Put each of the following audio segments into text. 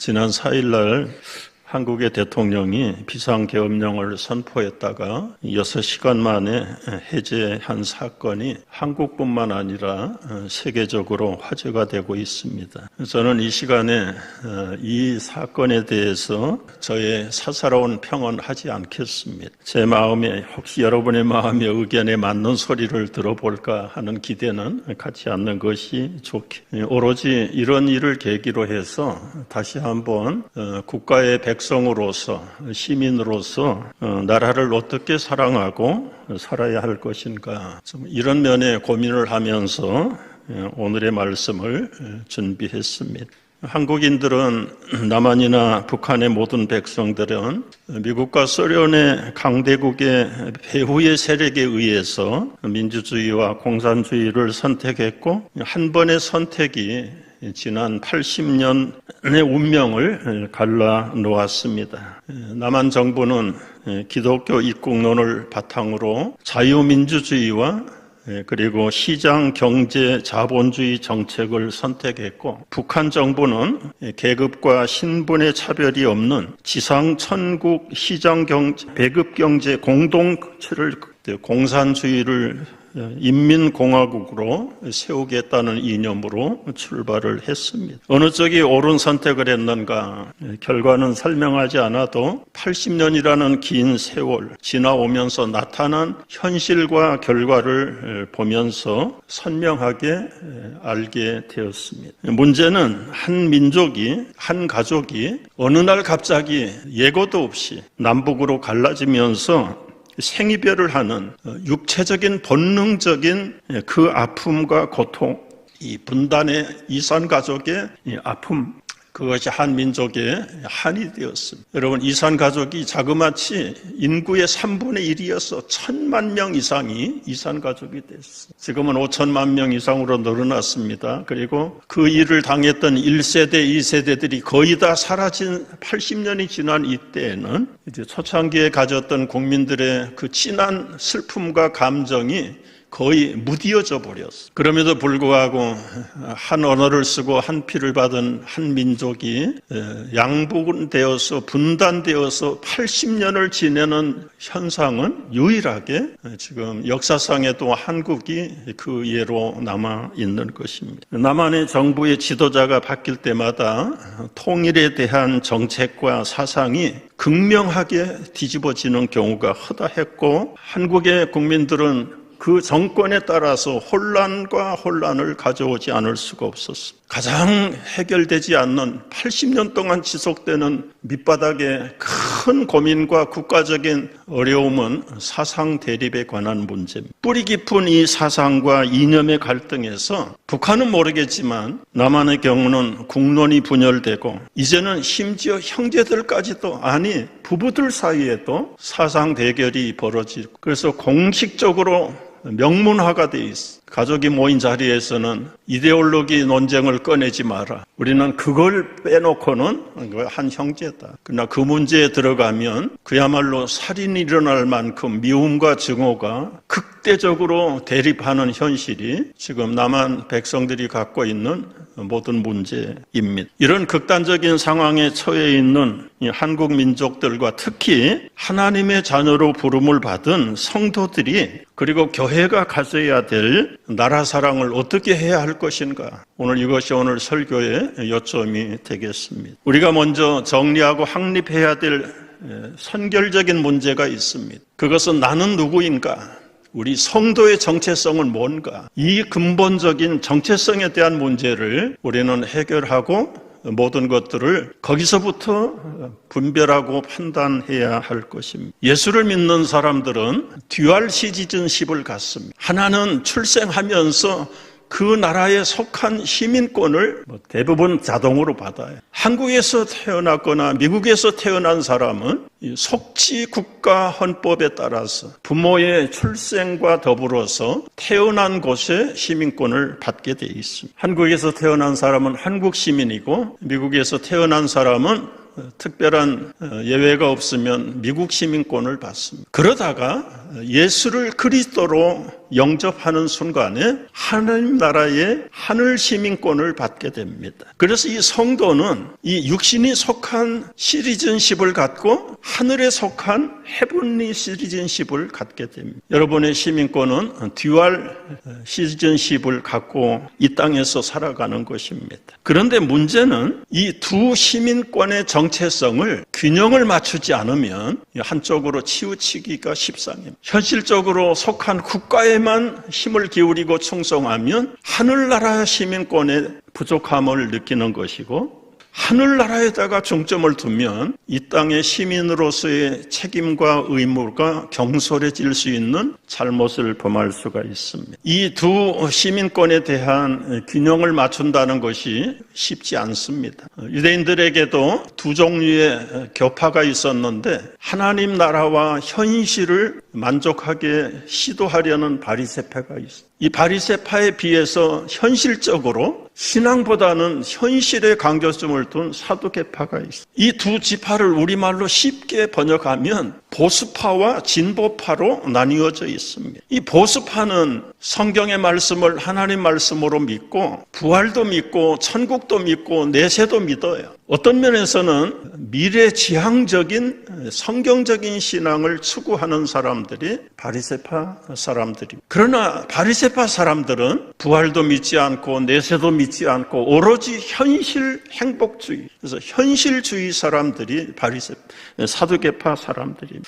지난 4일날 한국의 대통령이 비상계엄령을 선포했다가 6시간 만에 해제한 사건이 한국뿐만 아니라 세계적으로 화제가 되고 있습니다. 저는 이 시간에 이 사건에 대해서 저의 사사로운 평은 하지 않겠습니다. 제 마음에 혹시 여러분의 마음의 의견에 맞는 소리를 들어볼까 하는 기대는 갖지 않는 것이 좋겠습니다. 오로지 이런 일을 계기로 해서 다시 한번 국가의 백성으로서 시민으로서 나라를 어떻게 사랑하고 살아야 할 것인가 이런 면에 고민을 하면서 오늘의 말씀을 준비했습니다. 한국인들은 남한이나 북한의 모든 백성들은 미국과 소련의 강대국의 배후의 세력에 의해서 민주주의와 공산주의를 선택했고 한 번의 선택이 지난 80년의 운명을 갈라놓았습니다. 남한 정부는 기독교 입국론을 바탕으로 자유민주주의와 그리고 시장 경제 자본주의 정책을 선택했고, 북한 정부는 계급과 신분의 차별이 없는 지상천국 시장 경제, 배급 경제 공동체를 공산주의를 인민공화국으로 세우겠다는 이념으로 출발을 했습니다. 어느 쪽이 옳은 선택을 했는가? 결과는 설명하지 않아도 80년이라는 긴 세월 지나오면서 나타난 현실과 결과를 보면서 선명하게 알게 되었습니다. 문제는 한 민족이, 한 가족이 어느 날 갑자기 예고도 없이 남북으로 갈라지면서 생이별을 하는 육체적인 본능적인 그 아픔과 고통, 이 분단의 이산가족의 아픔, 그것이 한 민족의 한이 되었습니다. 여러분, 이산가족이 자그마치 인구의 3분의 1이어서 1,000만 명 이상이 이산가족이 됐습니다. 지금은 5천만 명 이상으로 늘어났습니다. 그리고 그 일을 당했던 1세대, 2세대들이 거의 다 사라진 80년이 지난 이때에는 이제 초창기에 가졌던 국민들의 그 진한 슬픔과 감정이 거의 무디어져 버렸어. 그럼에도 불구하고 한 언어를 쓰고 한 피를 받은 한 민족이 양분되어서 분단되어서 80년을 지내는 현상은 유일하게 지금 역사상에도 한국이 그 예로 남아 있는 것입니다. 남한의 정부의 지도자가 바뀔 때마다 통일에 대한 정책과 사상이 극명하게 뒤집어지는 경우가 허다했고, 한국의 국민들은 그 정권에 따라서 혼란을 가져오지 않을 수가 없었습니다. 가장 해결되지 않는 80년 동안 지속되는 밑바닥의 큰 고민과 국가적인 어려움은 사상 대립에 관한 문제입니다. 뿌리 깊은 이 사상과 이념의 갈등에서 북한은 모르겠지만 남한의 경우는 국론이 분열되고, 이제는 심지어 형제들까지도, 아니 부부들 사이에도 사상 대결이 벌어지고, 그래서 공식적으로 명문화가 돼 있어. 가족이 모인 자리에서는 이데올로기 논쟁을 꺼내지 마라. 우리는 그걸 빼놓고는 한 형제다. 그러나 그 문제에 들어가면 그야말로 살인이 일어날 만큼 미움과 증오가 극대적으로 대립하는 현실이 지금 남한 백성들이 갖고 있는 모든 문제입니다. 이런 극단적인 상황에 처해 있는 이 한국 민족들과 특히 하나님의 자녀로 부름을 받은 성도들이, 그리고 교회가 가져야 될 나라 사랑을 어떻게 해야 할 것인가, 오늘 이것이 오늘 설교의 요점이 되겠습니다. 우리가 먼저 정리하고 확립해야 될 선결적인 문제가 있습니다. 그것은 나는 누구인가? 우리 성도의 정체성은 뭔가? 이 근본적인 정체성에 대한 문제를 우리는 해결하고 모든 것들을 거기서부터 분별하고 판단해야 할 것입니다. 예수를 믿는 사람들은 듀얼 시티즌십을 갖습니다. 하나는 출생하면서 그 나라에 속한 시민권을 대부분 자동으로 받아요. 한국에서 태어났거나 미국에서 태어난 사람은 속지 국가 헌법에 따라서 부모의 출생과 더불어서 태어난 곳에 시민권을 받게 돼 있습니다. 한국에서 태어난 사람은 한국 시민이고, 미국에서 태어난 사람은 특별한 예외가 없으면 미국 시민권을 받습니다. 그러다가 예수를 그리스도로 영접하는 순간에 하나님 나라의 하늘 시민권을 받게 됩니다. 그래서 이 성도는 이 육신이 속한 시리즌십을 갖고 하늘에 속한 헤븐리 시리즌십을 갖게 됩니다. 여러분의 시민권은 듀얼 시리즌십을 갖고 이 땅에서 살아가는 것입니다. 그런데 문제는 이 두 시민권의 정체성을 균형을 맞추지 않으면 한쪽으로 치우치기가 십상입니다. 현실적으로 속한 국가에만 힘을 기울이고 충성하면 하늘나라 시민권의 부족함을 느끼는 것이고, 하늘나라에다가 중점을 두면 이 땅의 시민으로서의 책임과 의무가 경솔해질 수 있는 잘못을 범할 수가 있습니다. 이 두 시민권에 대한 균형을 맞춘다는 것이 쉽지 않습니다. 유대인들에게도 두 종류의 교파가 있었는데, 하나님 나라와 현실을 만족하게 시도하려는 바리새파가 있습니다. 이 바리새파에 비해서 현실적으로 신앙보다는 현실에 강조점을 둔 사두개파가 있습니다. 이 두 지파를 우리말로 쉽게 번역하면 보수파와 진보파로 나뉘어져 있습니다. 이 보수파는 성경의 말씀을 하나님 말씀으로 믿고 부활도 믿고 천국도 믿고 내세도 믿어요. 어떤 면에서는 미래지향적인 성경적인 신앙을 추구하는 사람들이 바리새파 사람들입니다. 그러나 바리새파 사람들은 부활도 믿지 않고 내세도 믿지 않고 오로지 현실 행복주의, 그래서 현실주의 사람들이 사두개파 사람들입니다.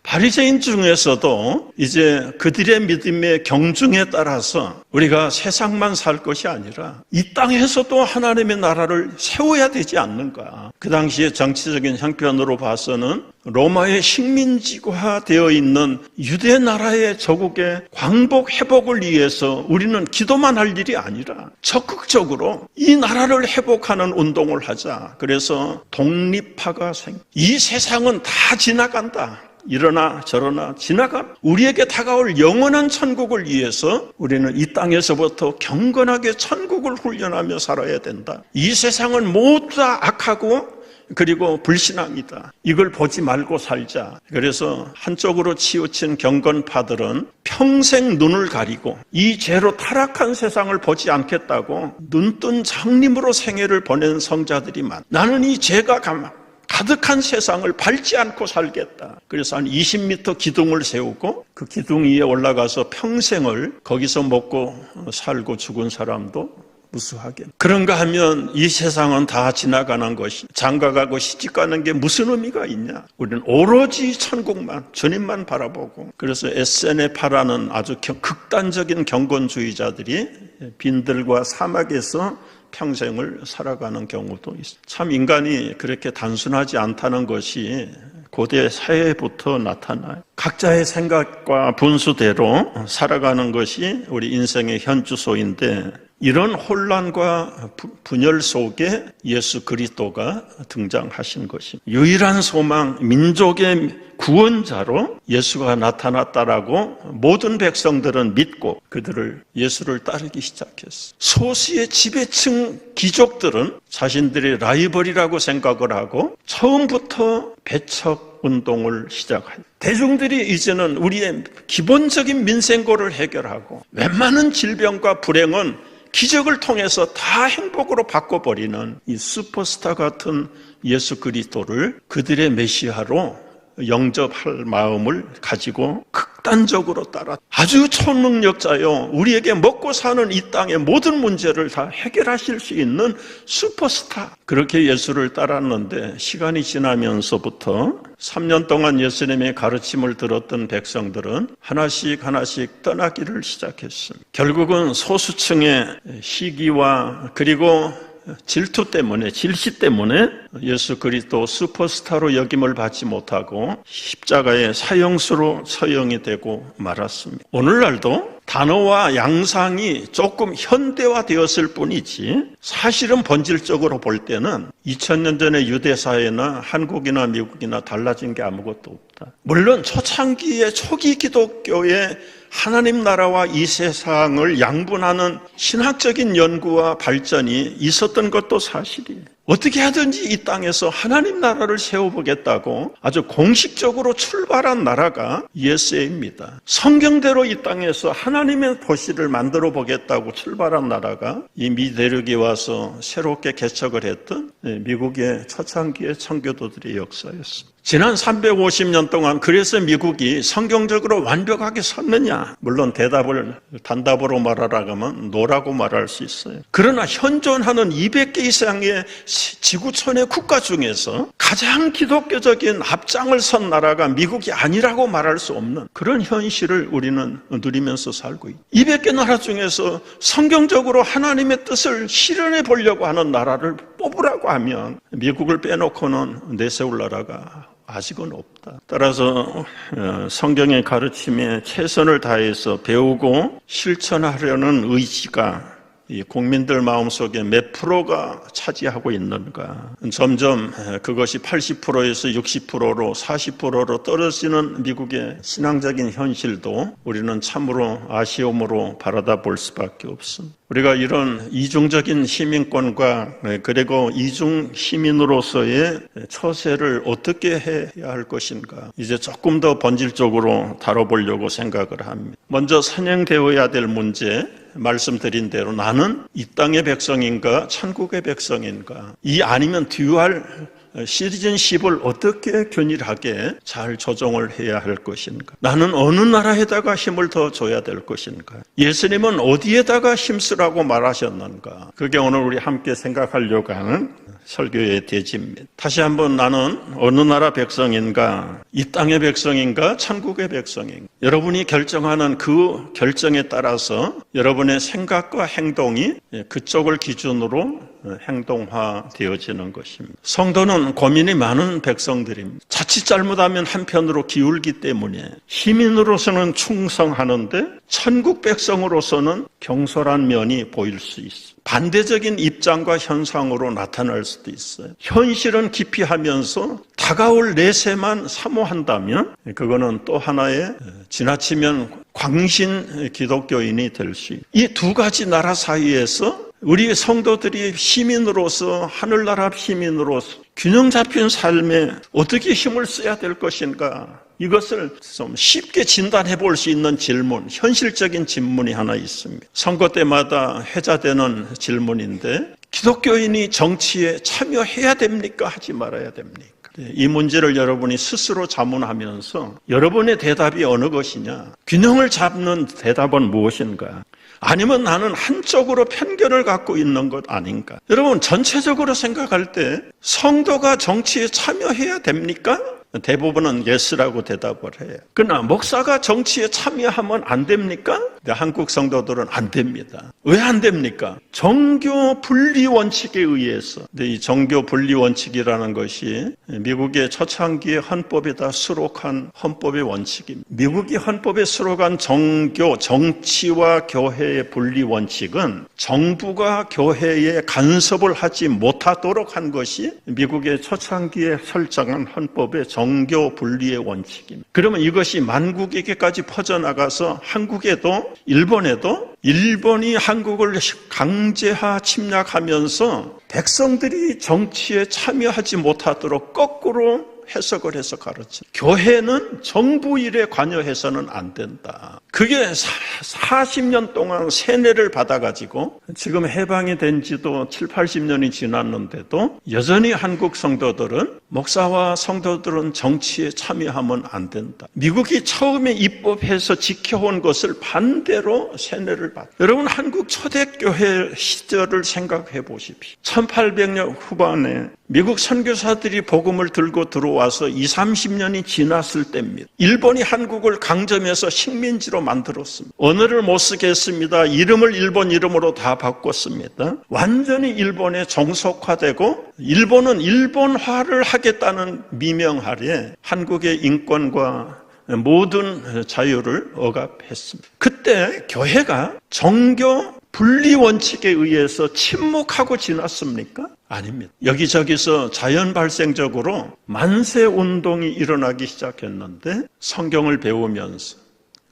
바리새인 중에서도 이제 그들의 믿음의 경중에 따라서 우리가 세상만 살 것이 아니라 이 땅에서도 하나님의 나라를 세워야 되지 않는가. 그 당시에 정치적인 형편으로 봐서는 로마의 식민지화 되어 있는 유대 나라의 조국의 광복 회복을 위해서 우리는 기도만 할 일이 아니라 적극적으로 이 나라를 회복하는 운동을 하자. 그래서 독립파가 이 세상은 다 지나간다. 이러나 저러나 지나가 우리에게 다가올 영원한 천국을 위해서 우리는 이 땅에서부터 경건하게 천국을 훈련하며 살아야 된다. 이 세상은 모두 다 악하고 그리고 불신앙이다. 이걸 보지 말고 살자. 그래서 한쪽으로 치우친 경건파들은 평생 눈을 가리고 이 죄로 타락한 세상을 보지 않겠다고 눈뜬 장님으로 생애를 보낸 성자들이 많아. 나는 이 죄가 가득한 세상을 밟지 않고 살겠다. 그래서 한 20m 기둥을 세우고 그 기둥 위에 올라가서 평생을 거기서 먹고 살고 죽은 사람도 무수하게. 그런가 하면 이 세상은 다 지나가는 것이, 장가가고 시집가는 게 무슨 의미가 있냐. 우리는 오로지 천국만, 주님만 바라보고. 그래서 에세네파라는 아주 극단적인 경건주의자들이 빈들과 사막에서 평생을 살아가는 경우도 있어요. 참 인간이 그렇게 단순하지 않다는 것이 고대 사회부터 나타나요. 각자의 생각과 분수대로 살아가는 것이 우리 인생의 현주소인데, 이런 혼란과 분열 속에 예수 그리스도가 등장하신 것입니다. 유일한 소망, 민족의 구원자로 예수가 나타났다라고 모든 백성들은 믿고 그들을 예수를 따르기 시작했어요. 소수의 지배층 귀족들은 자신들의 라이벌이라고 생각을 하고 처음부터 배척 운동을 시작합니다. 대중들이 이제는 우리의 기본적인 민생고를 해결하고 웬만한 질병과 불행은 기적을 통해서 다 행복으로 바꿔버리는 이 슈퍼스타 같은 예수 그리스도를 그들의 메시아로 영접할 마음을 가지고 극단적으로 따라 아주 초능력자요, 우리에게 먹고 사는 이 땅의 모든 문제를 다 해결하실 수 있는 슈퍼스타, 그렇게 예수를 따랐는데 시간이 지나면서부터 3년 동안 예수님의 가르침을 들었던 백성들은 하나씩 떠나기를 시작했습니다. 결국은 소수층의 시기와 그리고 질시 때문에 예수 그리스도 슈퍼스타로 여김을 받지 못하고 십자가의 사형수로 처형이 되고 말았습니다. 오늘날도 단어와 양상이 조금 현대화되었을 뿐이지 사실은 본질적으로 볼 때는 2000년 전의 유대사회나 한국이나 미국이나 달라진 게 아무것도 없다. 물론 초창기의 초기 기독교의 하나님 나라와 이 세상을 양분하는 신학적인 연구와 발전이 있었던 것도 사실이에요. 어떻게 하든지 이 땅에서 하나님 나라를 세워보겠다고 아주 공식적으로 출발한 나라가 USA입니다. 성경대로 이 땅에서 하나님의 도시를 만들어 보겠다고 출발한 나라가 이 미 대륙에 와서 새롭게 개척을 했던 미국의 초창기의 청교도들의 역사였습니다. 지난 350년 동안 그래서 미국이 성경적으로 완벽하게 섰느냐? 물론 대답을 단답으로 말하라고 하면 노라고 말할 수 있어요. 그러나 현존하는 200개 이상의 지구촌의 국가 중에서 가장 기독교적인 앞장을 선 나라가 미국이 아니라고 말할 수 없는 그런 현실을 우리는 누리면서 살고 있습니다. 200개 나라 중에서 성경적으로 하나님의 뜻을 실현해 보려고 하는 나라를 뽑으라고 하면 미국을 빼놓고는 내세울 나라가 아직은 없다. 따라서 성경의 가르침에 최선을 다해서 배우고 실천하려는 의지가 이 국민들 마음속에 몇 프로가 차지하고 있는가. 점점 그것이 80%에서 60%로 40%로 떨어지는 미국의 신앙적인 현실도 우리는 참으로 아쉬움으로 바라다 볼 수밖에 없습니다. 우리가 이런 이중적인 시민권과 그리고 이중 시민으로서의 처세를 어떻게 해야 할 것인가 이제 조금 더 본질적으로 다뤄보려고 생각을 합니다. 먼저 선행되어야 될 문제 말씀드린 대로 나는 이 땅의 백성인가 천국의 백성인가 이 아니면 듀얼 시티즌십을 어떻게 균일하게 잘 조정을 해야 할 것인가 나는 어느 나라에다가 힘을 더 줘야 될 것인가 예수님은 어디에다가 힘쓰라고 말하셨는가 그게 오늘 우리 함께 생각하려고 하는 설교의 대지입니다. 다시 한번 나는 어느 나라 백성인가 이 땅의 백성인가 천국의 백성인가 여러분이 결정하는 그 결정에 따라서 여러분의 생각과 행동이 그쪽을 기준으로 행동화되어지는 것입니다. 성도는 고민이 많은 백성들입니다. 자칫 잘못하면 한편으로 기울기 때문에 시민으로서는 충성하는데 천국 백성으로서는 경솔한 면이 보일 수 있습니다. 반대적인 입장과 현상으로 나타날 수도 있어요. 현실은 기피하면서 다가올 내세만 사모한다면 그거는 또 하나의 지나치면 광신 기독교인이 될 수 있어요. 이 두 가지 나라 사이에서 우리 성도들이 시민으로서 하늘나라 시민으로서 균형 잡힌 삶에 어떻게 힘을 써야 될 것인가 이것을 좀 쉽게 진단해 볼 수 있는 질문, 현실적인 질문이 하나 있습니다. 선거 때마다 회자되는 질문인데 기독교인이 정치에 참여해야 됩니까? 하지 말아야 됩니까? 이 문제를 여러분이 스스로 자문하면서 여러분의 대답이 어느 것이냐? 균형을 잡는 대답은 무엇인가? 아니면 나는 한쪽으로 편견을 갖고 있는 것 아닌가? 여러분 전체적으로 생각할 때 성도가 정치에 참여해야 됩니까? 대부분은 예스라고 대답을 해요. 그러나 목사가 정치에 참여하면 안 됩니까? 한국 성도들은 안 됩니다. 왜 안 됩니까? 정교 분리 원칙에 의해서. 근데 이 정교 분리 원칙이라는 것이 미국의 초창기의 헌법에다 수록한 헌법의 원칙입니다. 미국의 헌법에 수록한 정교, 정치와 교회의 분리 원칙은 정부가 교회에 간섭을 하지 못하도록 한 것이 미국의 초창기에 설정한 헌법의 정교 분리의 원칙입니다. 그러면 이것이 만국에게까지 퍼져나가서 한국에도 일본에도 일본이 한국을 강제하 침략하면서 백성들이 정치에 참여하지 못하도록 거꾸로 해석을 해서 가르쳐. 교회는 정부 일에 관여해서는 안 된다. 그게 40년 동안 세뇌를 받아가지고 지금 해방이 된 지도 7, 80년이 지났는데도 여전히 한국 성도들은 목사와 성도들은 정치에 참여하면 안 된다. 미국이 처음에 입법해서 지켜온 것을 반대로 세뇌를 받다. 여러분 한국 초대교회 시절을 생각해 보십시오. 1800년 후반에 미국 선교사들이 복음을 들고 들어와서 20, 30년이 지났을 때입니다. 일본이 한국을 강점해서 식민지로 만들었습니다. 언어를 못 쓰겠습니다. 이름을 일본 이름으로 다 바꿨습니다. 완전히 일본에 정속화되고 일본은 일본화를 하겠다는 미명 아래 한국의 인권과 모든 자유를 억압했습니다. 그때 교회가 정교 분리 원칙에 의해서 침묵하고 지났습니까? 아닙니다. 여기저기서 자연 발생적으로 만세 운동이 일어나기 시작했는데 성경을 배우면서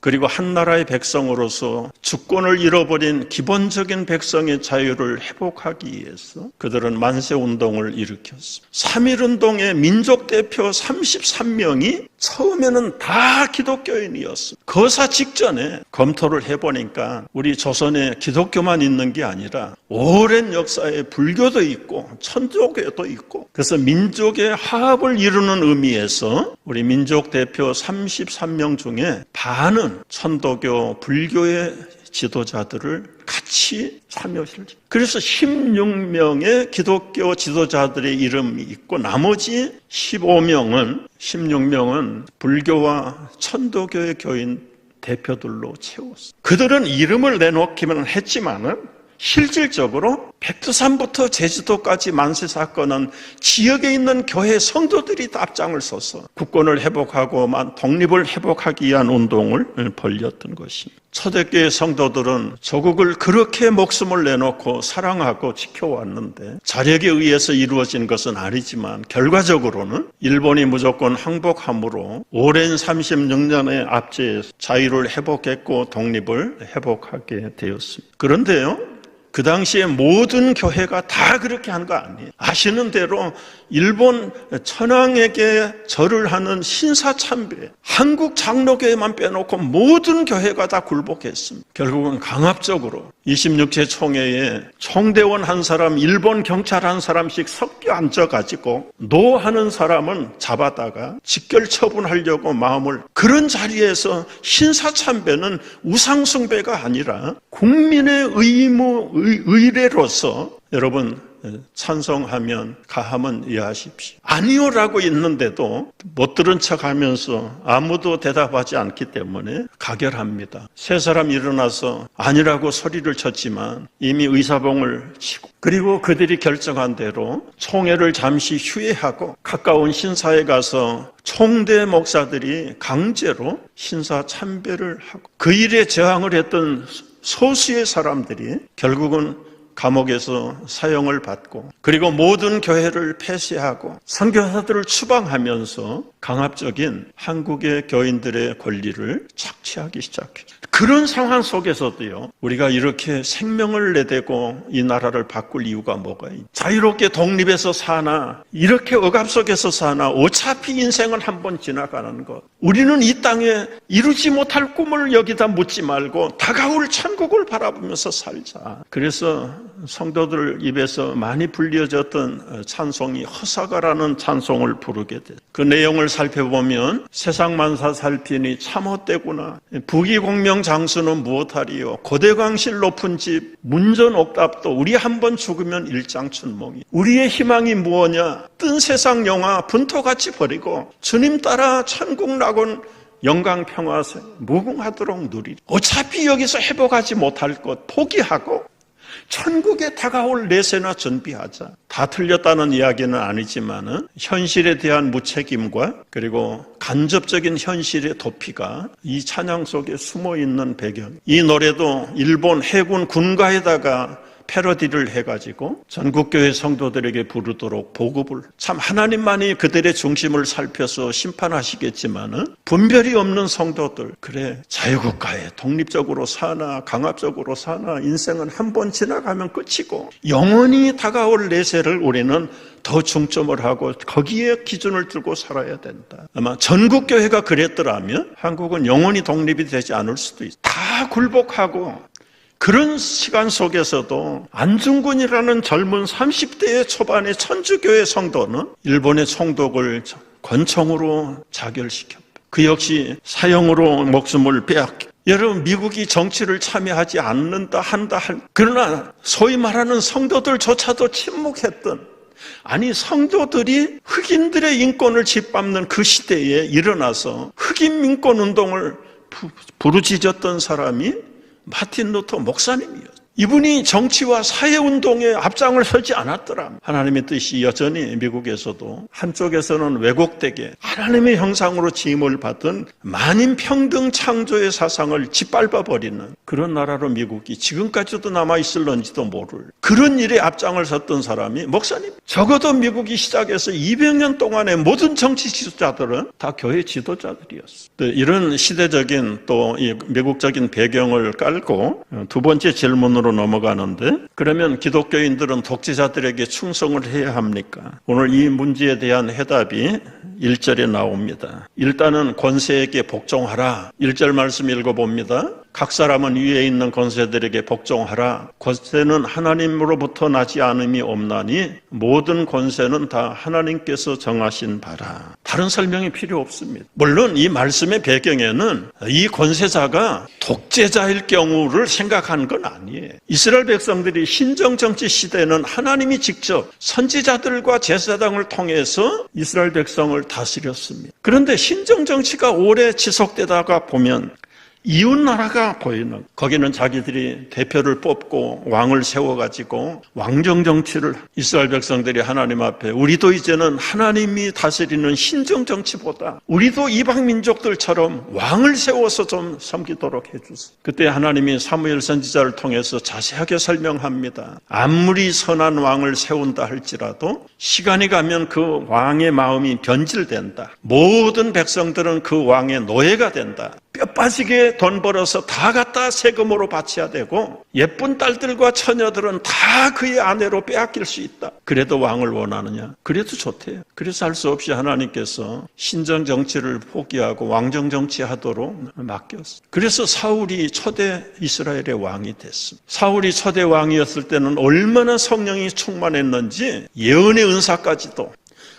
그리고 한 나라의 백성으로서 주권을 잃어버린 기본적인 백성의 자유를 회복하기 위해서 그들은 만세운동을 일으켰습니다. 3.1운동의 민족대표 33명이 처음에는 다 기독교인이었습니다. 거사 직전에 검토를 해보니까 우리 조선에 기독교만 있는 게 아니라 오랜 역사에 불교도 있고 천주교도 있고, 그래서 민족의 화합을 이루는 의미에서 우리 민족대표 33명 중에 반은 천도교, 불교의 지도자들을 같이 참여시켰습니다. 그래서 16명의 기독교 지도자들의 이름이 있고 나머지 16명은 불교와 천도교의 교인 대표들로 채웠습니다. 그들은 이름을 내놓기만 했지만은 실질적으로 백두산부터 제주도까지 만세 사건은 지역에 있는 교회 성도들이 다 앞장을 서서 국권을 회복하고 독립을 회복하기 위한 운동을 벌였던 것입니다. 초대교회 성도들은 조국을 그렇게 목숨을 내놓고 사랑하고 지켜왔는데 자력에 의해서 이루어진 것은 아니지만 결과적으로는 일본이 무조건 항복함으로 오랜 36년의 압제에서 자유를 회복했고 독립을 회복하게 되었습니다. 그런데요, 그 당시에 모든 교회가 다 그렇게 한 거 아니에요. 아시는 대로 일본 천황에게 절을 하는 신사참배, 한국 장로교회만 빼놓고 모든 교회가 다 굴복했습니다. 결국은 강압적으로 26제 총회에 총대원 한 사람, 일본 경찰 한 사람씩 섞여 앉아가지고 노하는 사람은 잡아다가 직결 처분하려고 마음을, 그런 자리에서 신사참배는 우상숭배가 아니라 국민의 의례로서 여러분 찬송하면 가하면 이해하십시오. 아니요라고 있는데도 못 들은 척하면서 아무도 대답하지 않기 때문에 가결합니다. 세 사람 일어나서 아니라고 소리를 쳤지만 이미 의사봉을 치고, 그리고 그들이 결정한 대로 총회를 잠시 휴회하고 가까운 신사에 가서 총대 목사들이 강제로 신사 참배를 하고, 그 일에 저항을 했던 소수의 사람들이 결국은 감옥에서 사형을 받고, 그리고 모든 교회를 폐쇄하고 선교사들을 추방하면서 강압적인 한국의 교인들의 권리를 착취하기 시작했죠. 그런 상황 속에서도요, 우리가 이렇게 생명을 내대고 이 나라를 바꿀 이유가 뭐가 있죠? 자유롭게 독립해서 사나, 이렇게 억압 속에서 사나, 어차피 인생은 한 번 지나가는 것. 우리는 이 땅에 이루지 못할 꿈을 여기다 묻지 말고 다가올 천국을 바라보면서 살자. 그래서 성도들 입에서 많이 불려졌던 찬송이 허사가라는 찬송을 부르게 됐어요. 그 내용을 살펴보면 세상 만사 살피니 참 헛되구나, 부귀공명 장수는 무엇하리요, 고대광실 높은 집 문전옥답도 우리 한번 죽으면 일장춘몽이, 우리의 희망이 무엇냐, 뜬 세상 영화 분토같이 버리고 주님 따라 천국 낙원 영광 평화 무궁하도록 누리리. 어차피 여기서 회복하지 못할 것 포기하고 천국에 다가올 내세나 준비하자. 다 틀렸다는 이야기는 아니지만 현실에 대한 무책임과 그리고 간접적인 현실의 도피가 이 찬양 속에 숨어있는 배경. 이 노래도 일본 해군 군가에다가 패러디를 해가지고 전국교회 성도들에게 부르도록 보급을, 참 하나님만이 그들의 중심을 살펴서 심판하시겠지만 분별이 없는 성도들, 그래 자유국가에 독립적으로 사나 강압적으로 사나 인생은 한 번 지나가면 끝이고 영원히 다가올 내세를 우리는 더 중점을 하고 거기에 기준을 두고 살아야 된다. 아마 전국교회가 그랬더라면 한국은 영원히 독립이 되지 않을 수도 있다. 다 굴복하고, 그런 시간 속에서도 안중근이라는 젊은 30대 초반의 천주교회 성도는 일본의 총독을 권총으로 자결시켰다. 그 역시 사형으로 목숨을 빼앗기. 여러분, 미국이 정치를 참여하지 않는다 한다 그러나 소위 말하는 성도들조차도 침묵했던, 아니 성도들이 흑인들의 인권을 짓밟는 그 시대에 일어나서 흑인 민권 운동을 부르짖었던 사람이 마틴 루터 목사님이었어요. 이분이 정치와 사회운동에 앞장을 서지 않았더라. 하나님의 뜻이 여전히 미국에서도 한쪽에서는 왜곡되게 하나님의 형상으로 지음을 받은 만인평등 창조의 사상을 짓밟아버리는 그런 나라로 미국이 지금까지도 남아있을런지도 모를 그런 일에 앞장을 섰던 사람이 목사님. 적어도 미국이 시작해서 200년 동안의 모든 정치 지도자들은 다 교회 지도자들이었어. 이런 시대적인 또 이 미국적인 배경을 깔고 두 번째 질문으로 넘어가는데, 그러면 기독교인들은 독재자들에게 충성을 해야 합니까? 오늘 이 문제에 대한 해답이 1절에 나옵니다. 일단은 권세에게 복종하라. 1절 말씀 읽어봅니다. 각 사람은 위에 있는 권세들에게 복종하라. 권세는 하나님으로부터 나지 않음이 없나니 모든 권세는 다 하나님께서 정하신 바라. 다른 설명이 필요 없습니다. 물론 이 말씀의 배경에는 이 권세자가 독재자일 경우를 생각한 건 아니에요. 이스라엘 백성들이 신정정치 시대는 하나님이 직접 선지자들과 제사장을 통해서 이스라엘 백성을 다스렸습니다. 그런데 신정정치가 오래 지속되다가 보면 이웃나라가 보이는, 거기는 자기들이 대표를 뽑고 왕을 세워가지고 왕정정치를 이스라엘 백성들이 하나님 앞에 우리도 이제는 하나님이 다스리는 신정정치보다 우리도 이방민족들처럼 왕을 세워서 좀 섬기도록 해주세요. 그때 하나님이 사무엘 선지자를 통해서 자세하게 설명합니다. 아무리 선한 왕을 세운다 할지라도 시간이 가면 그 왕의 마음이 변질된다. 모든 백성들은 그 왕의 노예가 된다. 뼈 빠지게 돈 벌어서 다 갖다 세금으로 바쳐야 되고 예쁜 딸들과 처녀들은 다 그의 아내로 빼앗길 수 있다. 그래도 왕을 원하느냐? 그래도 좋대요. 그래서 할 수 없이 하나님께서 신정정치를 포기하고 왕정정치하도록 맡겼어요. 그래서 사울이 초대 이스라엘의 왕이 됐습니다. 사울이 초대 왕이었을 때는 얼마나 성령이 충만했는지 예언의 은사까지도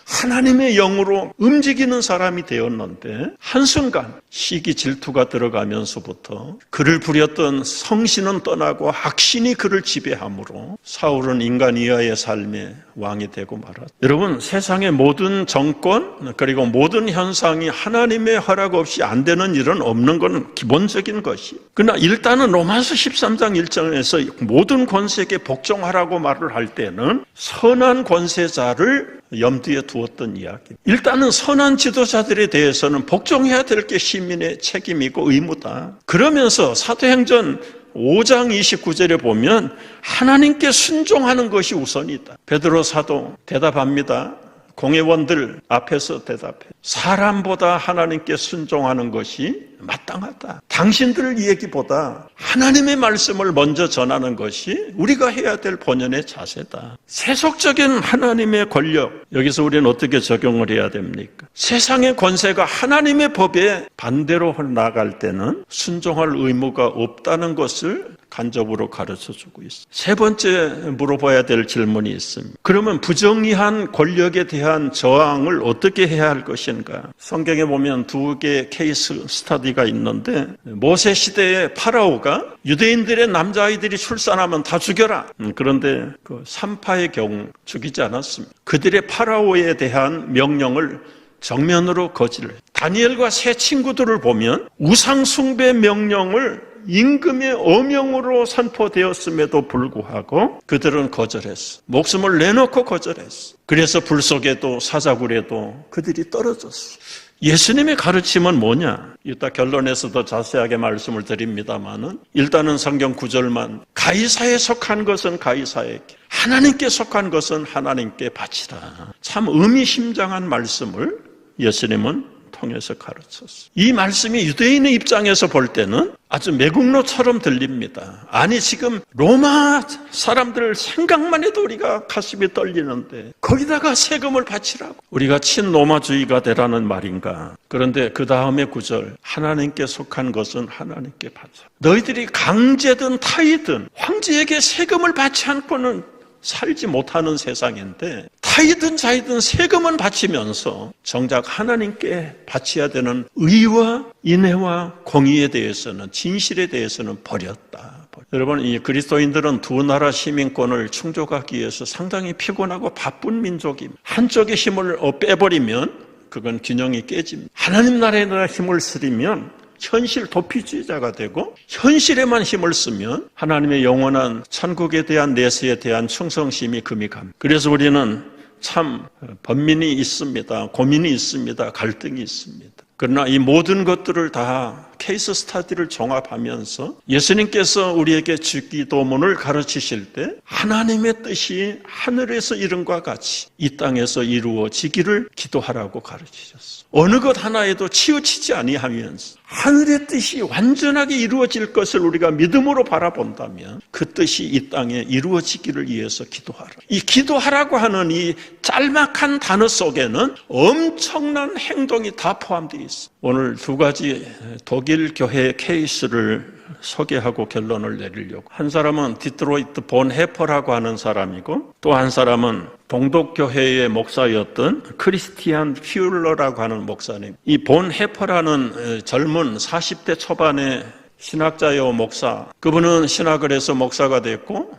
하나님의 영으로 움직이는 사람이 되었는데 한순간 시기 질투가 들어가면서부터 그를 부렸던 성신은 떠나고 악신이 그를 지배하므로 사울은 인간 이하의 삶의 왕이 되고 말았다. 여러분, 세상의 모든 정권 그리고 모든 현상이 하나님의 허락 없이 안 되는 일은 없는 건 기본적인 것이. 그러나 일단은 로마서 13장 1절에서 모든 권세에게 복종하라고 말을 할 때는 선한 권세자를 염두에 두었던 이야기. 일단은 선한 지도자들에 대해서는 복종해야 될 게 시민의 책임이고 의무다. 그러면서 사도행전 5장 29절에 보면 하나님께 순종하는 것이 우선이다. 베드로 사도 대답합니다. 공회원들 앞에서 대답해. 사람보다 하나님께 순종하는 것이 마땅하다. 당신들 얘기보다 하나님의 말씀을 먼저 전하는 것이 우리가 해야 될 본연의 자세다. 세속적인 하나님의 권력, 여기서 우리는 어떻게 적용을 해야 됩니까? 세상의 권세가 하나님의 법에 반대로 나아갈 때는 순종할 의무가 없다는 것을 간접으로 가르쳐주고 있습니다. 세 번째 물어봐야 될 질문이 있습니다. 그러면 부정의한 권력에 대한 저항을 어떻게 해야 할 것인가? 성경에 보면 두 개의 케이스 스터디가 있는데, 모세 시대의 파라오가 유대인들의 남자아이들이 출산하면 다 죽여라. 그런데 그 산파의 경우 죽이지 않았습니다. 그들의 파라오에 대한 명령을 정면으로 거절해요. 다니엘과 세 친구들을 보면 우상 숭배 명령을 임금의 어명으로 선포되었음에도 불구하고 그들은 거절했어. 목숨을 내놓고 거절했어. 그래서 불 속에도 사자굴에도 그들이 떨어졌어. 예수님의 가르침은 뭐냐? 이따 결론에서도 자세하게 말씀을 드립니다만은 일단은 성경 구절만, 가이사에 속한 것은 가이사에게, 하나님께 속한 것은 하나님께 바치라. 참 의미심장한 말씀을 예수님은 통해서 가르쳤어요. 이 말씀이 유대인의 입장에서 볼 때는 아주 매국노처럼 들립니다. 아니, 지금 로마 사람들 생각만 해도 우리가 가슴이 떨리는데 거기다가 세금을 바치라고. 우리가 친로마주의가 되라는 말인가? 그런데 그 다음에 구절, 하나님께 속한 것은 하나님께 바쳐. 너희들이 강제든 타이든 황제에게 세금을 바치 않고는 살지 못하는 세상인데, 타이든 자이든 세금은 바치면서 정작 하나님께 바쳐야 되는 의와 인애와 공의에 대해서는, 진실에 대해서는 버렸다. 여러분, 이 그리스도인들은 두 나라 시민권을 충족하기 위해서 상당히 피곤하고 바쁜 민족입니다. 한쪽의 힘을 빼버리면 그건 균형이 깨집니다. 하나님 나라에다 힘을 쓰리면 현실 도피주의자가 되고 현실에만 힘을 쓰면 하나님의 영원한 천국에 대한 내세에 대한 충성심이 금이 갑니다. 그래서 우리는 참 번민이 있습니다. 고민이 있습니다. 갈등이 있습니다. 그러나 이 모든 것들을 다 케이스 스터디를 종합하면서 예수님께서 우리에게 주기도문을 가르치실 때 하나님의 뜻이 하늘에서 이룬과 같이 이 땅에서 이루어지기를 기도하라고 가르치셨어요. 어느 것 하나에도 치우치지 아니하면서 하늘의 뜻이 완전하게 이루어질 것을 우리가 믿음으로 바라본다면 그 뜻이 이 땅에 이루어지기를 위해서 기도하라. 이 기도하라고 하는 이 짤막한 단어 속에는 엄청난 행동이 다 포함되어 있어요. 오늘 두 가지 독일 교회의 케이스를 소개하고 결론을 내리려고. 한 사람은 디트로이트 본 해퍼라고 하는 사람이고 또 한 사람은 동독교회의 목사였던 크리스티안 퓨러라고 하는 목사님. 이 본 해퍼라는 젊은 40대 초반의 신학자요 목사, 그분은 신학을 해서 목사가 됐고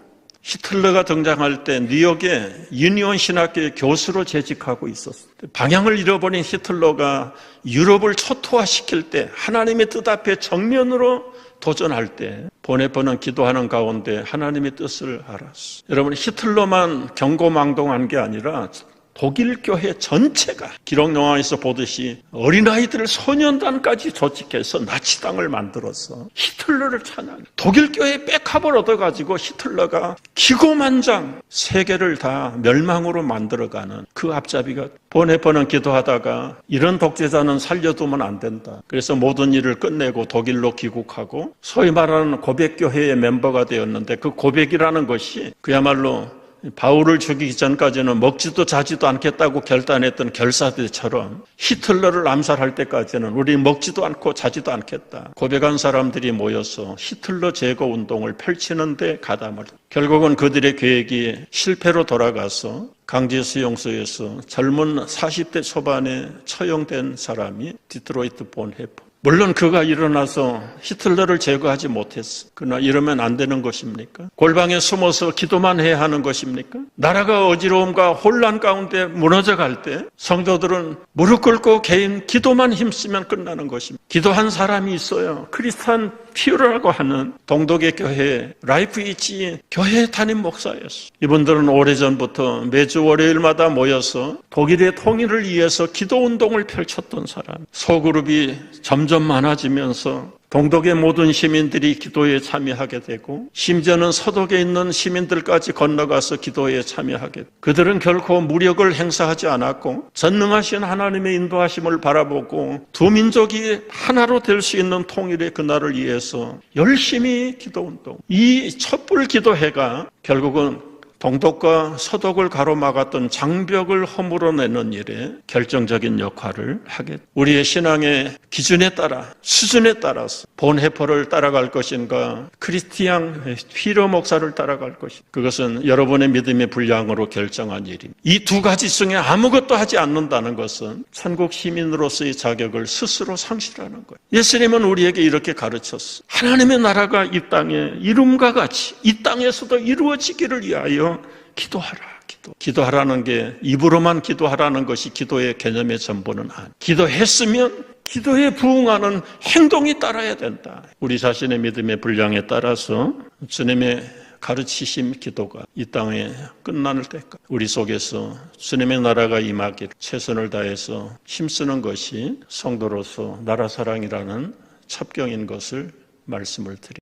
히틀러가 등장할 때 뉴욕의 유니온 신학교의 교수로 재직하고 있었어요. 방향을 잃어버린 히틀러가 유럽을 초토화시킬 때 하나님의 뜻 앞에 정면으로 도전할 때 보네퍼는 기도하는 가운데 하나님의 뜻을 알았어요. 여러분, 히틀러만 경고망동한 게 아니라 독일 교회 전체가 기록 영화에서 보듯이 어린아이들 소년단까지 조직해서 나치당을 만들어서 히틀러를 찬양. 독일 교회의 백합을 얻어가지고 히틀러가 기고만장 세계를 다 멸망으로 만들어가는 그 앞잡이가. 보네퍼는 기도하다가 이런 독재자는 살려두면 안 된다. 그래서 모든 일을 끝내고 독일로 귀국하고 소위 말하는 고백교회의 멤버가 되었는데 그 고백이라는 것이 그야말로 바울을 죽이기 전까지는 먹지도 자지도 않겠다고 결단했던 결사들처럼 히틀러를 암살할 때까지는 우리 먹지도 않고 자지도 않겠다. 고백한 사람들이 모여서 히틀러 제거 운동을 펼치는 데 가담을. 결국은 그들의 계획이 실패로 돌아가서 강제 수용소에서 젊은 40대 초반에 처형된 사람이 디트로이트 본 해퍼. 물론 그가 일어나서 히틀러를 제거하지 못했어. 그러나 이러면 안 되는 것입니까? 골방에 숨어서 기도만 해야 하는 것입니까? 나라가 어지러움과 혼란 가운데 무너져갈 때 성도들은 무릎 꿇고 개인 기도만 힘쓰면 끝나는 것입니다. 기도한 사람이 있어요. 크리스찬 퓨러라고 하는 동독의 교회 라이프이치 교회 담임 목사였어요. 이분들은 오래전부터 매주 월요일마다 모여서 독일의 통일을 위해서 기도운동을 펼쳤던 사람. 소그룹이 점점 많아지면서 동독의 모든 시민들이 기도에 참여하게 되고 심지어는 서독에 있는 시민들까지 건너가서 기도에 참여하게 되고 그들은 결코 무력을 행사하지 않았고 전능하신 하나님의 인도하심을 바라보고 두 민족이 하나로 될 수 있는 통일의 그날을 위해서 열심히 기도운동. 이 촛불 기도회가 결국은 동독과 서독을 가로막았던 장벽을 허물어내는 일에 결정적인 역할을 하게. 우리의 신앙의 기준에 따라, 수준에 따라서 본해퍼를 따라갈 것인가, 크리스티안 퓨러 목사를 따라갈 것인가, 그것은 여러분의 믿음의 분량으로 결정한 일입니다. 이 두 가지 중에 아무것도 하지 않는다는 것은 천국 시민으로서의 자격을 스스로 상실하는 거예요. 예수님은 우리에게 이렇게 가르쳤어요. 하나님의 나라가 이 땅에 이름과 같이 이 땅에서도 이루어지기를 위하여 기도하라. 기도하라는 게 입으로만 기도하라는 것이 기도의 개념의 전부는 아니에요. 기도했으면 기도에 부응하는 행동이 따라야 된다. 우리 자신의 믿음의 분량에 따라서 주님의 가르치심 기도가 이 땅에 끝날 때까지 우리 속에서 주님의 나라가 임하기를 최선을 다해서 힘쓰는 것이 성도로서 나라 사랑이라는 첩경인 것을 말씀을 드립니다.